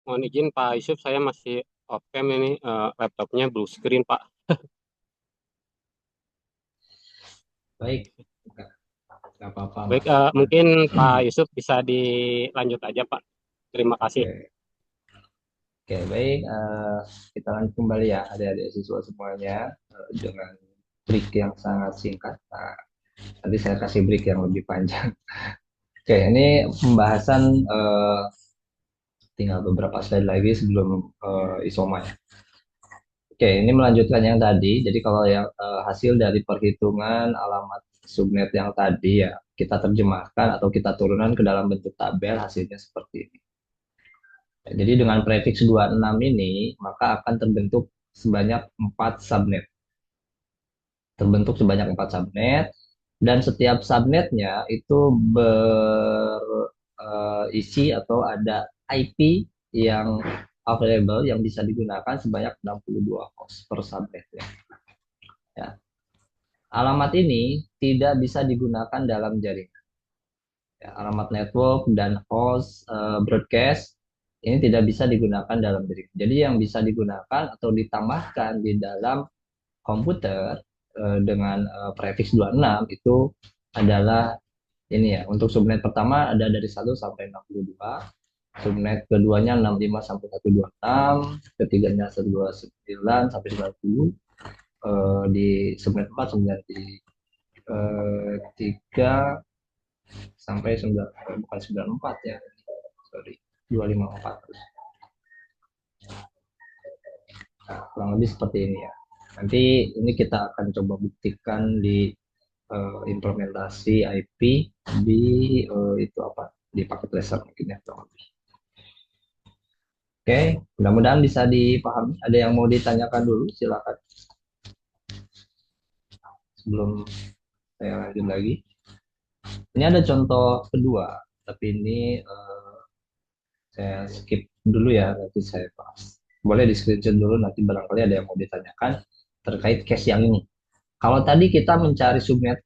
Mohon izin Pak Yusuf, saya masih off cam ini, laptopnya blue screen Pak. Baik, nggak nggak apa-apa, Baik, Mas. mungkin Pak Yusuf bisa dilanjut aja Pak. Terima kasih. Oke, oke, baik. Kita lanjut kembali ya, adik-adik siswa semuanya, dengan break yang sangat singkat. Nah, nanti saya kasih break yang lebih panjang. Oke, ini pembahasan tinggal beberapa slide lagi sebelum isoma ya. Oke, ini melanjutkan yang tadi. Jadi kalau yang hasil dari perhitungan alamat subnet yang tadi ya, kita terjemahkan atau kita turunkan ke dalam bentuk tabel, hasilnya seperti ini. Jadi dengan prefiks 26 ini, maka akan terbentuk sebanyak 4 subnet. Terbentuk sebanyak 4 subnet, dan setiap subnetnya itu berisi atau ada IP yang available yang bisa digunakan sebanyak 62 host per subnetnya. Ya. Alamat ini tidak bisa digunakan dalam jaringan. Ya, alamat network dan host broadcast ini tidak bisa digunakan dalam jaringan. Jadi yang bisa digunakan atau ditambahkan di dalam komputer dengan prefiks 26 itu adalah ini ya. Untuk subnet pertama ada dari 1 sampai 62, subnet keduanya 65 sampai 126, ketiganya 129 sampai 90, di subnet 4 3 sampai 9, bukan 94 ya, sorry, 254 terus. Nah, kurang lebih seperti ini ya. Nanti ini kita akan coba buktikan di implementasi IP di itu apa, di paket tracer mungkin ya kurang lebih. Oke, mudah-mudahan bisa dipahami. Ada yang mau ditanyakan dulu, silakan sebelum saya lanjut lagi. Ini ada contoh kedua, tapi ini saya skip dulu ya, nanti saya bahas. Boleh di screenshot dulu, nanti barangkali ada yang mau ditanyakan terkait case yang ini. Kalau tadi kita mencari subnet,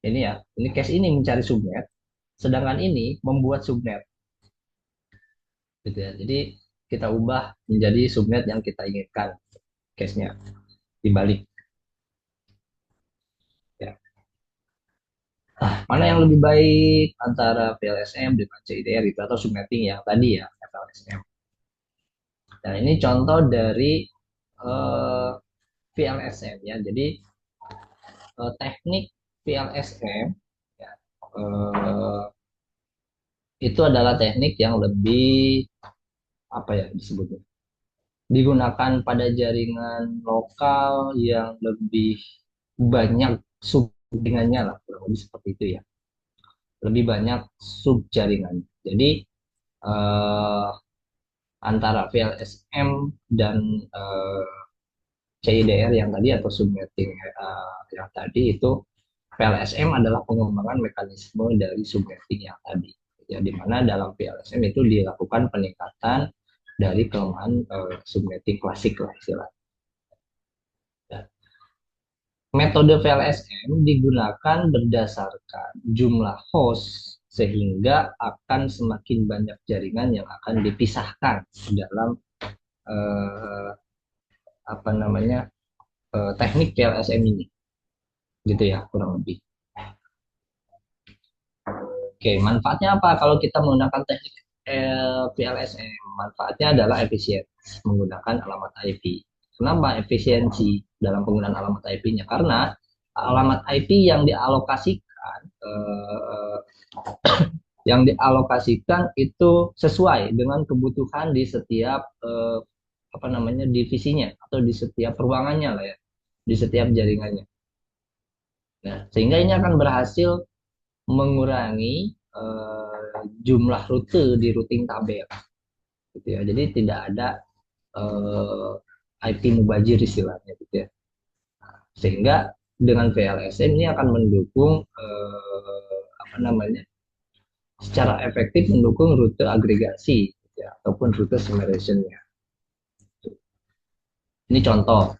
ini ya, ini case ini mencari subnet, sedangkan ini membuat subnet, gitu ya. Jadi kita ubah menjadi subnet yang kita inginkan, case-nya dibalik. Ya. Mana yang lebih baik antara VLSM dengan CIDR itu atau subnetting yang tadi ya, VLSM. Nah, ini contoh dari eh, VLSM ya. Jadi teknik VLSM ya, eh, itu adalah teknik yang lebih apa ya disebutnya, digunakan pada jaringan lokal yang lebih banyak subjaringannya lah, kurang lebih seperti itu ya, lebih banyak subjaringan. Jadi eh, antara VLSM dan eh, CIDR yang tadi atau subnetting yang tadi itu, VLSM adalah pengembangan mekanisme dari subnetting yang tadi. Ya, di mana dalam VLSM itu dilakukan peningkatan dari kelemahan subnetting klasik lah istilahnya. Ya. Metode VLSM digunakan berdasarkan jumlah host sehingga akan semakin banyak jaringan yang akan dipisahkan dalam eh, apa namanya teknik VLSM ini, gitu ya kurang lebih. Oke, manfaatnya apa kalau kita menggunakan teknik VLSM? Manfaatnya adalah efisien menggunakan alamat IP. Kenapa efisiensi dalam penggunaan alamat IP-nya? Karena alamat IP yang dialokasikan itu sesuai dengan kebutuhan di setiap apa namanya divisinya atau di setiap ruangannya lah ya, di setiap jaringannya. Nah, sehingga ini akan berhasil mengurangi jumlah rute di routing tabel, gitu ya. Jadi tidak ada eh, IP mubajir istilahnya, gitu ya. Sehingga dengan VLSM ini akan mendukung apa namanya, secara efektif mendukung rute agregasi, gitu ya, ataupun rute summationnya. Ini contoh.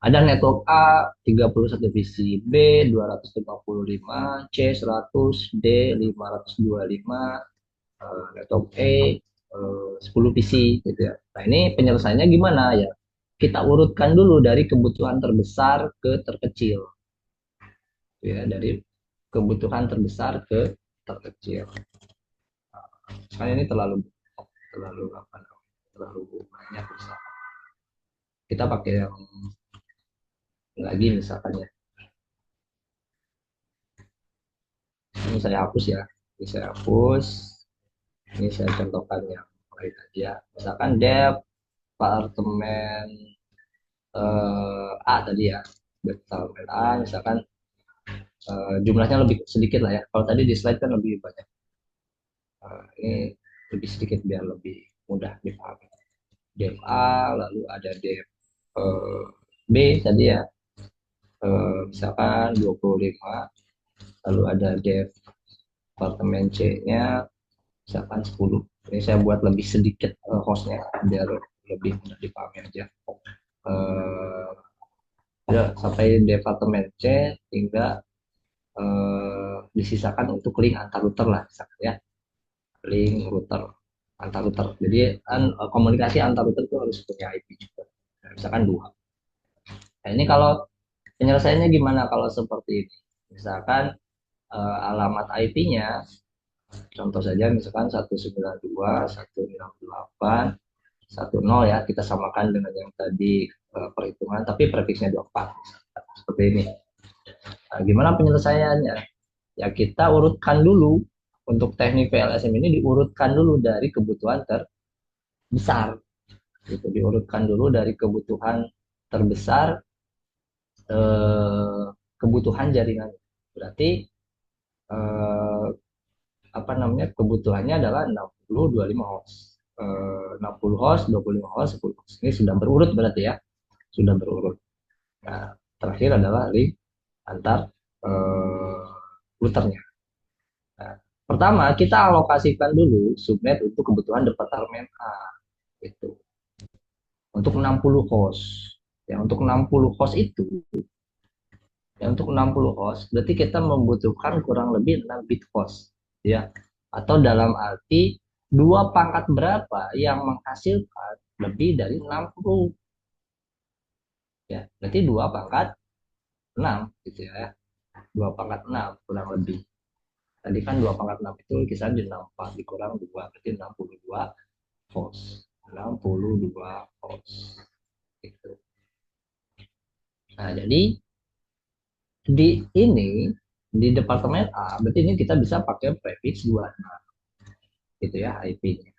Ada network A 31 visi, B 255, C 100, D 525, network E 10 PC gitu ya. Nah, ini penyelesaiannya gimana ya? Kita urutkan dulu dari kebutuhan terbesar ke terkecil, gitu ya, dari kebutuhan terbesar ke terkecil. Karena ini terlalu apa namanya? Terlalu banyak misalkan. Kita pakai yang lagi misalkan ya. Ini saya hapus ya. Ini saya hapus. Ini saya contohkan yang lain aja. Misalkan departemen A tadi ya. Departemen A misalkan jumlahnya lebih sedikit lah ya. Kalau tadi di slide kan lebih banyak. Ini lebih sedikit biar lebih mudah dipahami. Dev A, lalu ada dev B tadi ya. Misalkan 25, lalu ada dev departemen C-nya misalkan 10. Ini saya buat lebih sedikit hostnya biar lebih mudah dipahami aja. Uh, ya, sampai departemen C hingga disisakan untuk link antar router lah misalkan ya, link router antar router. Jadi kan komunikasi antar router itu harus punya IP juga. Nah, misalkan dua. Nah, ini kalau penyelesaiannya gimana kalau seperti ini? Misalkan alamat IP-nya, contoh saja misalkan 192.168.10 ya, kita samakan dengan yang tadi perhitungan, tapi prefiksnya 24. Seperti ini. Nah, gimana penyelesaiannya? Ya kita urutkan dulu untuk teknik PLSM ini diurutkan dulu dari kebutuhan terbesar. Gitu, diurutkan dulu dari kebutuhan terbesar eh, kebutuhan jaringan. Berarti eh, apa namanya kebutuhannya adalah 60 25 host. 60 host, 25 host, 10 host. Ini sudah berurut berarti ya. Sudah berurut. Nah, terakhir adalah link antar eh, routernya. Nah, pertama, kita alokasikan dulu subnet untuk kebutuhan departemen A. Itu. Untuk 60 host. Ya, untuk 60 host itu, ya, untuk 60 host, berarti kita membutuhkan kurang lebih 6 bit host. Ya. Atau dalam arti, dua pangkat berapa yang menghasilkan lebih dari 60. Ya, berarti dua pangkat 6 gitu ya. Dua pangkat 6 kurang lebih. Tadi kan 2 pangkat 6 itu kisaran di 64 dikurang 2 berarti 62 host. 62 host. Gitu. Nah, jadi di ini di departemen A berarti ini kita bisa pakai prefix 26 gitu ya IP-nya.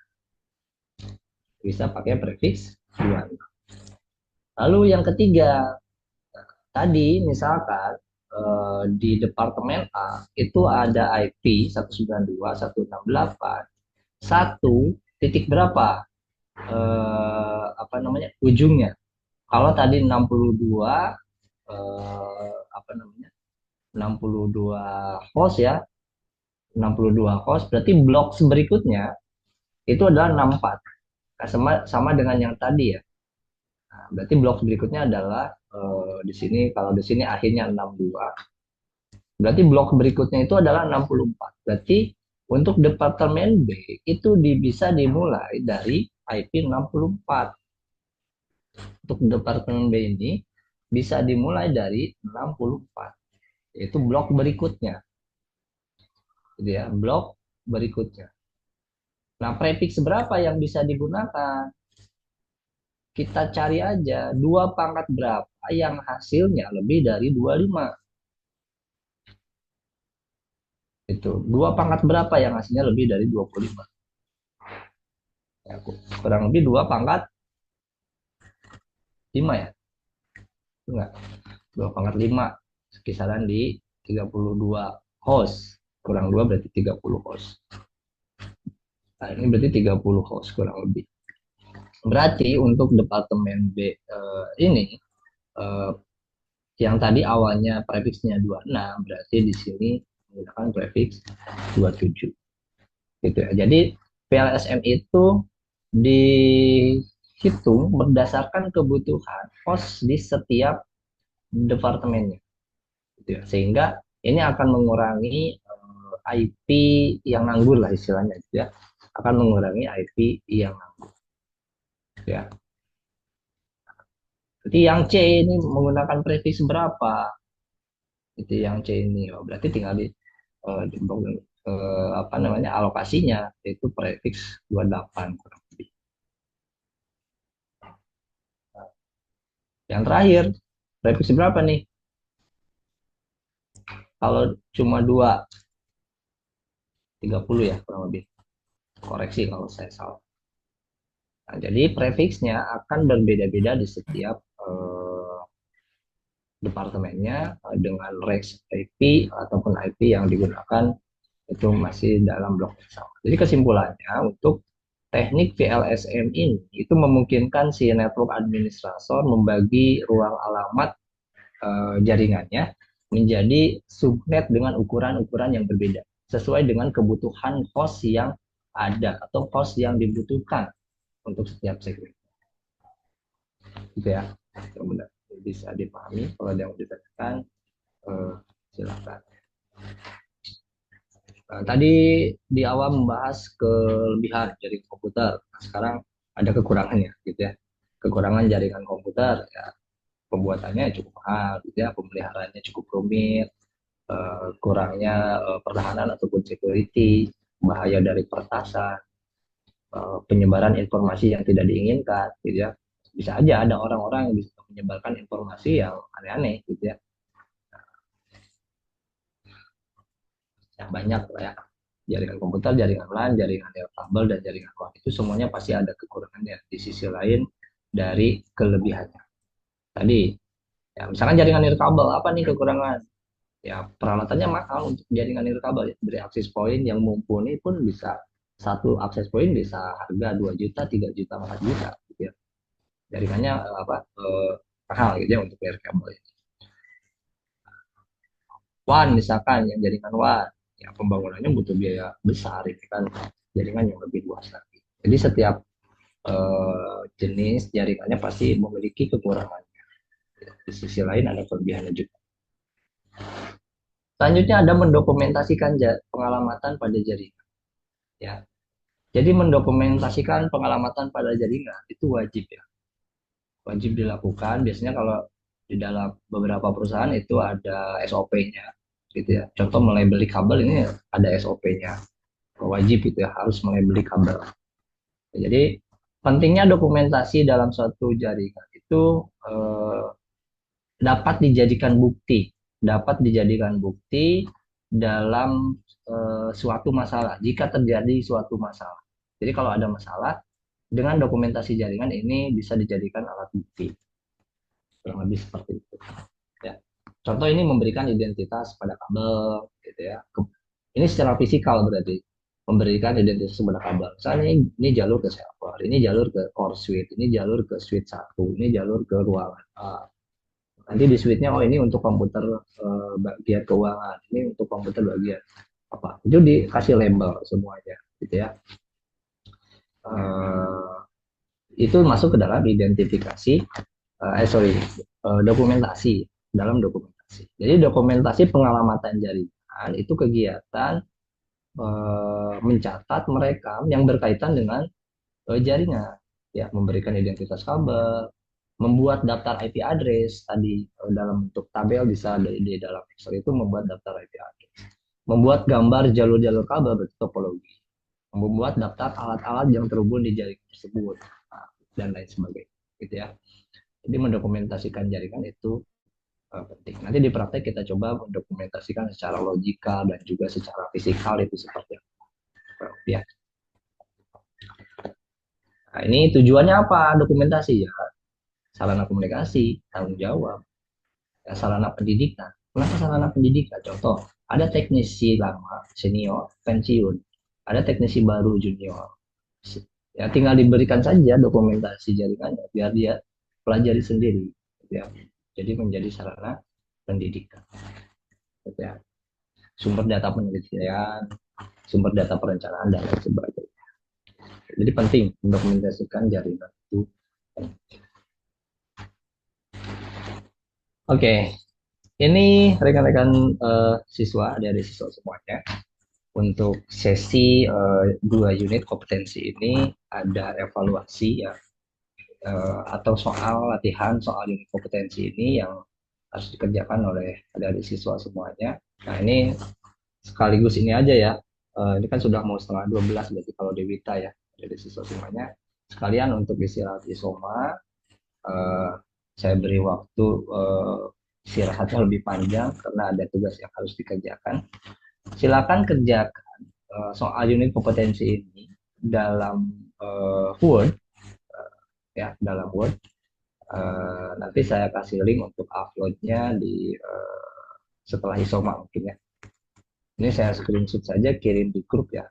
Bisa pakai prefix 26. Lalu yang ketiga, tadi misalkan di departemen A itu ada IP 192.168 satu titik berapa apa namanya ujungnya. Kalau tadi 62 apa namanya 62 host ya, 62 host berarti blok berikutnya itu adalah 64. Nah, sama dengan yang tadi ya. Nah, berarti blok berikutnya adalah di sini kalau di sini akhirnya 62. Berarti blok berikutnya itu adalah 64. Berarti untuk departemen B itu bisa dimulai dari IP 64. Untuk departemen B ini bisa dimulai dari 64. Yaitu blok berikutnya. Gitu ya, blok berikutnya. Nah, prefix berapa yang bisa digunakan? Kita cari aja dua pangkat berapa yang hasilnya lebih dari 25. Itu dua pangkat berapa yang hasilnya lebih dari 25. Ya, kurang lebih dua pangkat 5 ya. Enggak, dua pangkat 5 kisaran di 32 host. Kurang 2 berarti 30 host. Nah, ini berarti 30 host kurang lebih. Berarti untuk departemen B ini eh, yang tadi awalnya prefixnya 26 berarti di sini menggunakan prefix 27. Gitu ya. Jadi PLSM itu dihitung berdasarkan kebutuhan host di setiap departemennya. Gitu ya. Sehingga ini akan mengurangi IP yang nganggur lah istilahnya gitu ya. akan mengurangi IP yang ya. Jadi yang C ini menggunakan prefix berapa? Itu yang C ini. Oh, berarti tinggal apa namanya alokasinya yaitu prefix 28 kurang lebih. Yang terakhir prefix berapa nih? Kalau cuma 30 ya kurang lebih. Koreksi kalau saya salah. Nah, jadi prefixnya akan berbeda-beda di setiap departemennya dengan range IP ataupun IP yang digunakan itu masih dalam blok yang sama. Jadi kesimpulannya untuk teknik VLSM ini itu memungkinkan si network administrator membagi ruang alamat jaringannya menjadi subnet dengan ukuran-ukuran yang berbeda sesuai dengan kebutuhan host yang ada atau host yang dibutuhkan untuk setiap segmen. Gitu ya. Mudah bisa dipahami. Kalau ada yang ditanyakan, silakan. Nah, tadi di awal membahas kelebihan jaringan komputer. Nah, sekarang ada kekurangannya, gitu ya. Kekurangan jaringan komputer, ya, pembuatannya cukup mahal, gitu ya. Pemeliharaannya cukup rumit, kurangnya pertahanan ataupun security, bahaya dari peretasan, penyebaran informasi yang tidak diinginkan, gitu ya. Bisa aja ada orang-orang yang bisa menyebarkan informasi yang aneh-aneh, gitu ya. Ya banyak lah ya. Jaringan komputer, jaringan LAN, jaringan kabel, dan jaringan WAN itu semuanya pasti ada kekurangannya. Di sisi lain dari kelebihannya. Tadi, ya misalkan jaringan nirkabel, apa nih kekurangan? Ya peralatannya mahal untuk jaringan nirkabel. Ya. Dari akses point yang mumpuni pun bisa satu akses point bisa harga 2 juta, 3 juta, 4 juta. Gitu ya. Jaringannya mahal gitu ya untuk nirkabel. WAN misalkan yang jaringan WAN, ya pembangunannya butuh biaya besar, itu kan jaringan yang lebih luas lagi. Jadi setiap jenis jaringannya pasti memiliki kekurangannya. Di sisi lain ada kelebihannya juga. Selanjutnya ada mendokumentasikan pengalamatan pada jaringan. Ya, jadi mendokumentasikan pengalamatan pada jaringan itu wajib ya, wajib dilakukan. Biasanya kalau di dalam beberapa perusahaan itu ada SOP-nya, gitu ya. Contoh mulai beli kabel ini ada SOP-nya, wajib gitu ya, harus mulai beli kabel. Jadi pentingnya dokumentasi dalam suatu jaringan itu dapat dijadikan bukti, dalam suatu masalah. Jika terjadi suatu masalah, jadi kalau ada masalah dengan dokumentasi jaringan ini bisa dijadikan alat bukti, kurang lebih seperti itu. Ya. Contoh ini memberikan identitas pada kabel, gitu ya. Ini secara fisikal berarti memberikan identitas pada kabel. Misalnya ini jalur ke server, ini jalur ke core switch, ini jalur ke switch satu, ini jalur ke ruangan A. Nanti di switch-nya, oh ini untuk komputer bagian keuangan, ini untuk komputer bagian apa. Itu dikasih label semuanya, gitu ya. Itu masuk ke dalam identifikasi, dokumentasi, dalam dokumentasi. Jadi dokumentasi pengalamatan jaringan itu kegiatan mencatat merekam yang berkaitan dengan jaringan, ya memberikan identitas kabel, membuat daftar IP address tadi dalam bentuk tabel bisa di dalam Excel itu membuat daftar IP address, membuat gambar jalur-jalur kabel berarti topologi, membuat daftar alat-alat yang terhubung di jaringan tersebut, nah, dan lain sebagainya, gitu ya. Jadi mendokumentasikan jaringan itu penting. Nanti di praktek kita coba mendokumentasikan secara logikal dan juga secara fisikal itu seperti apa. Ya. Nah, ini tujuannya apa dokumentasi ya? Sarana komunikasi, tanggung jawab, ya, sarana pendidikan. Kenapa sarana pendidikan? Contoh, ada teknisi lama, senior, pensiun. Ada teknisi baru, junior. Ya, tinggal diberikan saja dokumentasi jaringannya, biar dia pelajari sendiri. Ya. Jadi menjadi sarana pendidikan. Ya. Sumber data penelitian, sumber data perencanaan, dan lain sebagainya. Jadi penting mendokumentasikan jaringan itu. Oke, ini rekan-rekan siswa, adik-adik siswa semuanya. Untuk sesi 2 unit kompetensi ini ada evaluasi ya, atau soal latihan soal unit kompetensi ini yang harus dikerjakan oleh dari siswa semuanya. Nah ini sekaligus ini aja ya. Ini kan sudah mau setengah 12 berarti kalau di Wita ya, dari siswa semuanya. Sekalian untuk istirahat isoma, eh, saya beri waktu istirahatnya lebih panjang karena ada tugas yang harus dikerjakan. Silakan kerjakan soal unit kompetensi ini dalam Word ya, dalam Word. Nanti saya kasih link untuk uploadnya di setelah isoma mungkin ya. Ini saya screenshot saja, kirim di grup ya.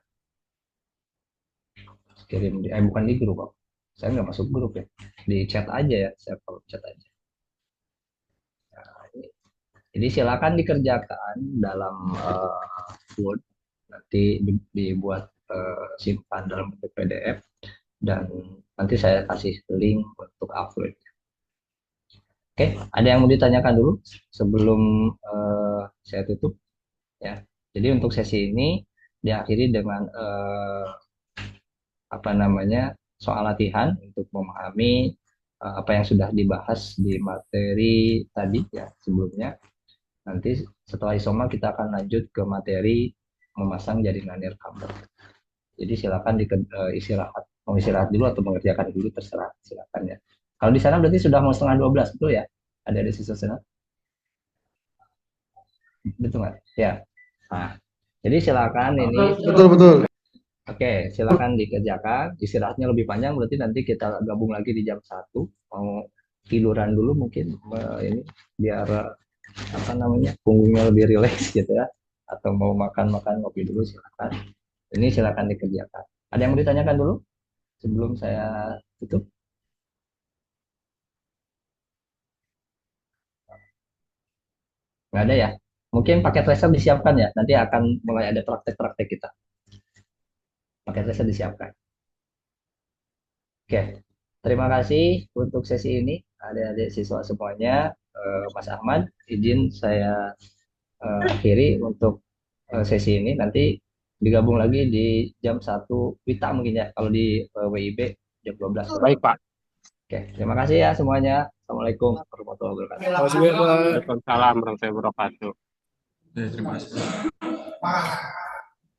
Kirim di, bukan di grup kok. Saya nggak masuk grup ya. Di chat aja ya, saya kalau chat aja. Nah, ini. Jadi silakan dikerjakan dalam Word. Nanti dibuat simpan dalam bentuk PDF dan nanti saya kasih link untuk upload. Oke, ada yang mau ditanyakan dulu sebelum saya tutup ya. Jadi untuk sesi ini diakhiri dengan apa namanya soal latihan untuk memahami apa yang sudah dibahas di materi tadi ya sebelumnya. Nanti setelah isoma kita akan lanjut ke materi memasang jaringan nirkabel. Jadi silakan istirahat, mau istirahat dulu atau mengerjakan dulu terserah, silakan ya. Kalau di sana berarti sudah mau setengah 12 betul ya? Ada di siswa sana? Betul nggak? Ya. Nah, jadi silakan ini. Betul betul. Oke, silakan dikerjakan. Istirahatnya lebih panjang, berarti nanti kita gabung lagi di jam 1. Mau tiduran dulu mungkin ini biar apa namanya punggungnya lebih rileks gitu ya. Atau mau makan-makan ngopi dulu silakan. Ini silakan dikerjakan. Ada yang mau ditanyakan dulu sebelum saya tutup? Nggak ada ya? Mungkin paket tracer disiapkan ya. Nanti akan mulai ada praktek-praktek kita. Paket tracer disiapkan. Oke, terima kasih untuk sesi ini. Adik-adik siswa semuanya, Mas Ahmad, izin saya akhiri untuk sesi ini. Nanti digabung lagi di jam 1 WITA mungkin ya, kalau di WIB jam 12. Baik, Pak. Oke, terima kasih ya semuanya. Assalamualaikum warahmatullahi wabarakatuh. Terima kasih, Pak. Waalaikumsalam warahmatullahi wabarakatuh. Terima kasih.